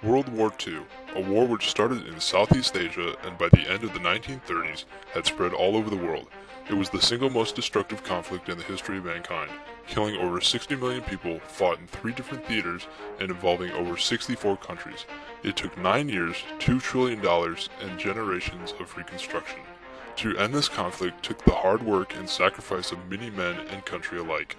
World War II, a war which started in Southeast Asia and by the end of the 1930s had spread all over the world. It was the single most destructive conflict in the history of mankind, killing over 60 million people, fought in 3 different theaters, and involving over 64 countries. It took 9 years, $2 trillion, and generations of reconstruction. To end this conflict took the hard work and sacrifice of many men and country alike.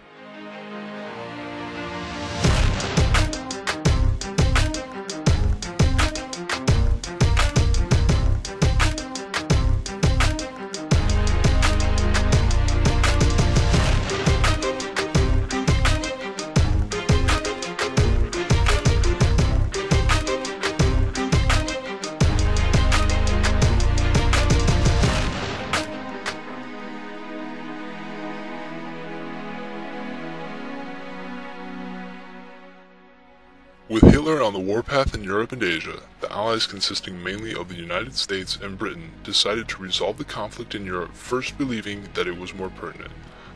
With Hitler on the warpath in Europe and Asia, the Allies, consisting mainly of the United States and Britain, decided to resolve the conflict in Europe, first believing that it was more pertinent.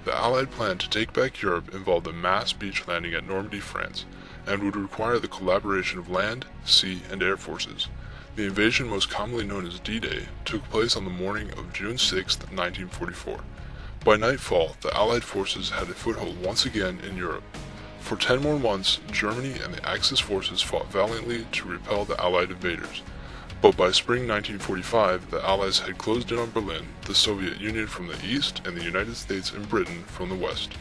The Allied plan to take back Europe involved a mass beach landing at Normandy, France, and would require the collaboration of land, sea, and air forces. The invasion, most commonly known as D-Day, took place on the morning of June 6, 1944. By nightfall, the Allied forces had a foothold once again in Europe. For 10 more months, Germany and the Axis forces fought valiantly to repel the Allied invaders. But by spring 1945, the Allies had closed in on Berlin, the Soviet Union from the east, and the United States and Britain from the west.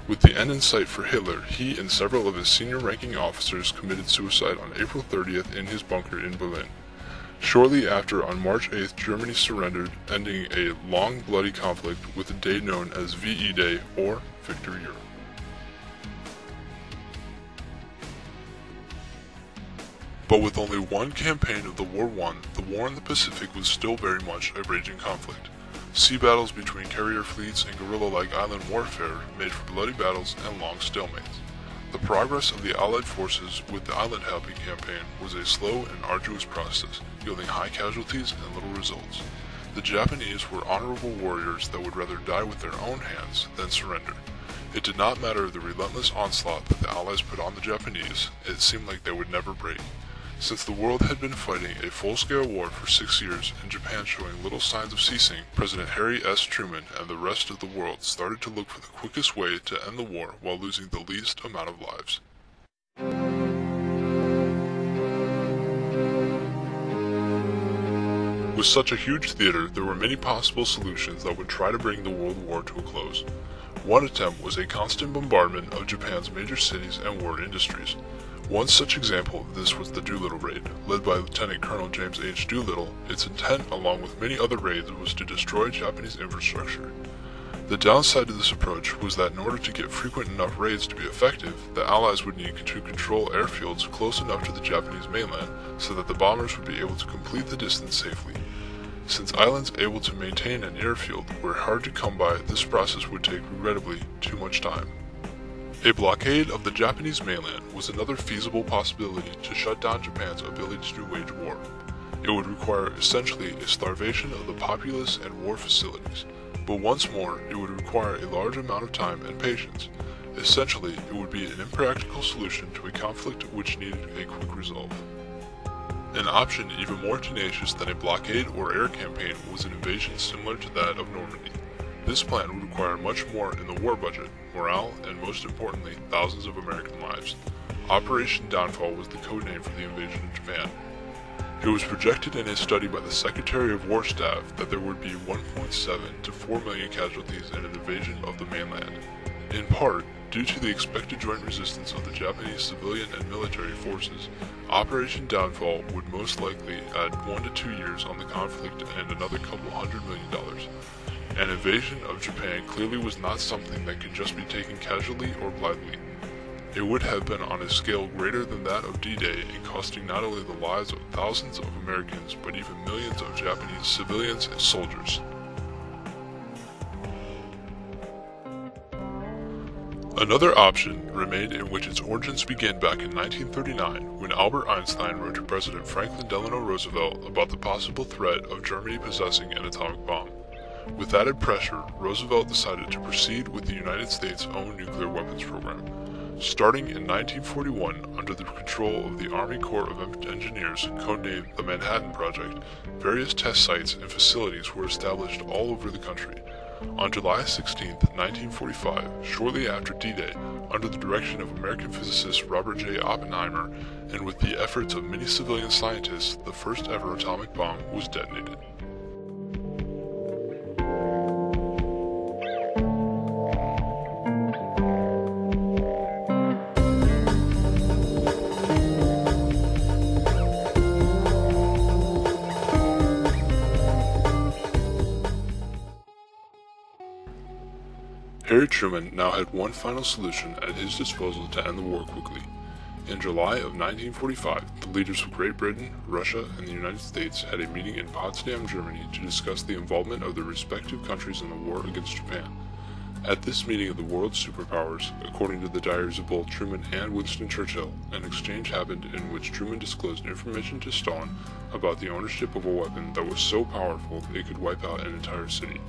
With the end in sight for Hitler, he and several of his senior-ranking officers committed suicide on April 30th in his bunker in Berlin. Shortly after, on March 8th, Germany surrendered, ending a long, bloody conflict with a day known as VE Day, or Victory Europe. But with only one campaign of the War won, the war in the Pacific was still very much a raging conflict. Sea battles between carrier fleets and guerrilla-like island warfare made for bloody battles and long stalemates. The progress of the Allied forces with the island-hopping campaign was a slow and arduous process, yielding high casualties and little results. The Japanese were honorable warriors that would rather die with their own hands than surrender. It did not matter the relentless onslaught that the Allies put on the Japanese, it seemed like they would never break. Since the world had been fighting a full-scale war for 6 years and Japan showing little signs of ceasing, President Harry S. Truman and the rest of the world started to look for the quickest way to end the war while losing the least amount of lives. With such a huge theater, there were many possible solutions that would try to bring the World War to a close. One attempt was a constant bombardment of Japan's major cities and war industries. One such example of this was the Doolittle Raid, led by Lieutenant Colonel James H. Doolittle. Its intent, along with many other raids, was to destroy Japanese infrastructure. The downside to this approach was that in order to get frequent enough raids to be effective, the Allies would need to control airfields close enough to the Japanese mainland so that the bombers would be able to complete the distance safely. Since islands able to maintain an airfield were hard to come by, this process would take regrettably too much time. A blockade of the Japanese mainland was another feasible possibility to shut down Japan's ability to wage war. It would require essentially a starvation of the populace and war facilities, but once more it would require a large amount of time and patience. Essentially, it would be an impractical solution to a conflict which needed a quick resolve. An option even more tenacious than a blockade or air campaign was an invasion similar to that of Normandy. This plan would require much more in the war budget, morale, and most importantly, thousands of American lives. Operation Downfall was the code name for the invasion of Japan. It was projected in a study by the Secretary of War Staff that there would be 1.7 to 4 million casualties in an invasion of the mainland. In part, due to the expected joint resistance of the Japanese civilian and military forces, Operation Downfall would most likely add 1 to 2 years on the conflict and another couple $100 million. An invasion of Japan clearly was not something that could just be taken casually or blithely. It would have been on a scale greater than that of D-Day and costing not only the lives of thousands of Americans but even millions of Japanese civilians and soldiers. Another option remained, in which its origins began back in 1939 when Albert Einstein wrote to President Franklin Delano Roosevelt about the possible threat of Germany possessing an atomic bomb. With added pressure, Roosevelt decided to proceed with the United States' own nuclear weapons program. Starting in 1941, under the control of the Army Corps of Engineers, codenamed the Manhattan Project, various test sites and facilities were established all over the country. On July 16, 1945, shortly after D-Day, under the direction of American physicist Robert J. Oppenheimer, and with the efforts of many civilian scientists, the first ever atomic bomb was detonated. Harry Truman now had one final solution at his disposal to end the war quickly. In July of 1945, the leaders of Great Britain, Russia, and the United States had a meeting in Potsdam, Germany to discuss the involvement of their respective countries in the war against Japan. At this meeting of the world's superpowers, according to the diaries of both Truman and Winston Churchill, an exchange happened in which Truman disclosed information to Stalin about the ownership of a weapon that was so powerful it could wipe out an entire city.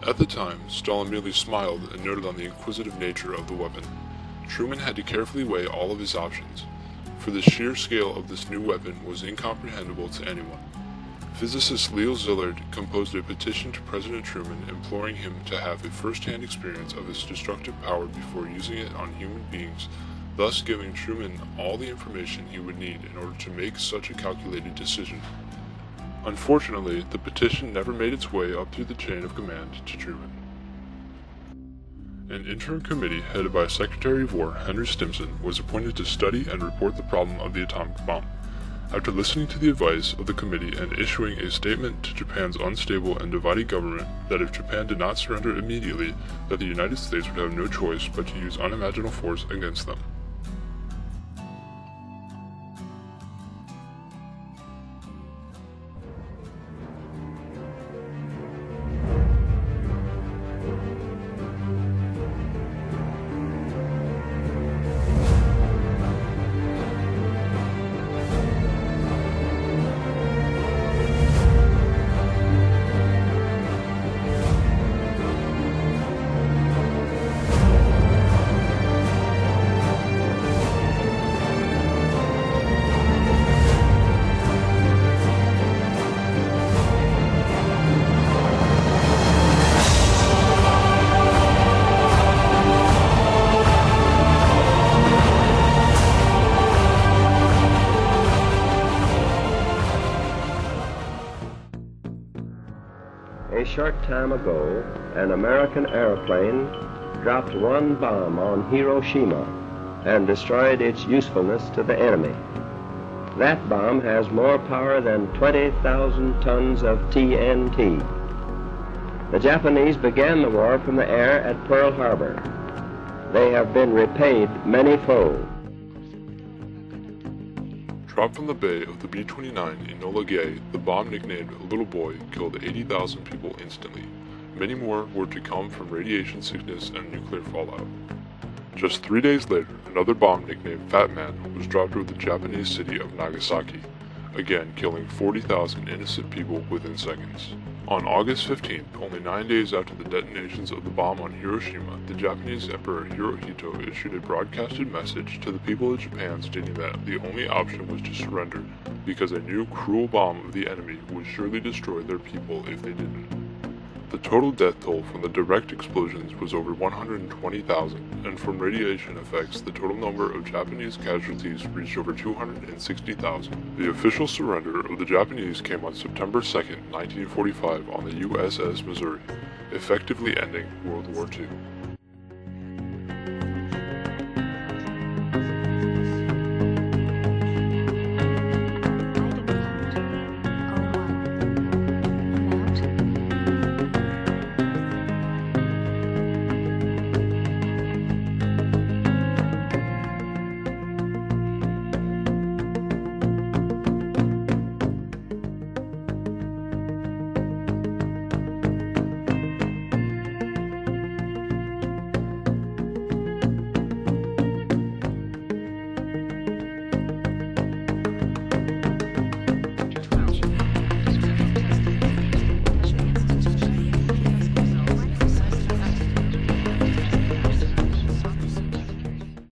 At the time, Stalin merely smiled and noted on the inquisitive nature of the weapon. Truman had to carefully weigh all of his options, for the sheer scale of this new weapon was incomprehensible to anyone. Physicist Leo Szilard composed a petition to President Truman imploring him to have a first-hand experience of its destructive power before using it on human beings, thus giving Truman all the information he would need in order to make such a calculated decision. Unfortunately, the petition never made its way up through the chain of command to Truman. An interim committee headed by Secretary of War Henry Stimson was appointed to study and report the problem of the atomic bomb. After listening to the advice of the committee and issuing a statement to Japan's unstable and divided government that if Japan did not surrender immediately, that the United States would have no choice but to use unimaginable force against them. A short time ago, an American airplane dropped one bomb on Hiroshima and destroyed its usefulness to the enemy. That bomb has more power than 20,000 tons of TNT. The Japanese began the war from the air at Pearl Harbor. They have been repaid many-fold. Dropped from the bay of the B-29 Enola Gay, the bomb nicknamed Little Boy killed 80,000 people instantly. Many more were to come from radiation sickness and nuclear fallout. Just 3 days later, another bomb nicknamed Fat Man was dropped over the Japanese city of Nagasaki, again killing 40,000 innocent people within seconds. On August 15th, only 9 days after the detonations of the bomb on Hiroshima, the Japanese Emperor Hirohito issued a broadcasted message to the people of Japan stating that the only option was to surrender, because a new cruel bomb of the enemy would surely destroy their people if they didn't. The total death toll from the direct explosions was over 120,000, and from radiation effects, the total number of Japanese casualties reached over 260,000. The official surrender of the Japanese came on September 2, 1945 on the USS Missouri, effectively ending World War II.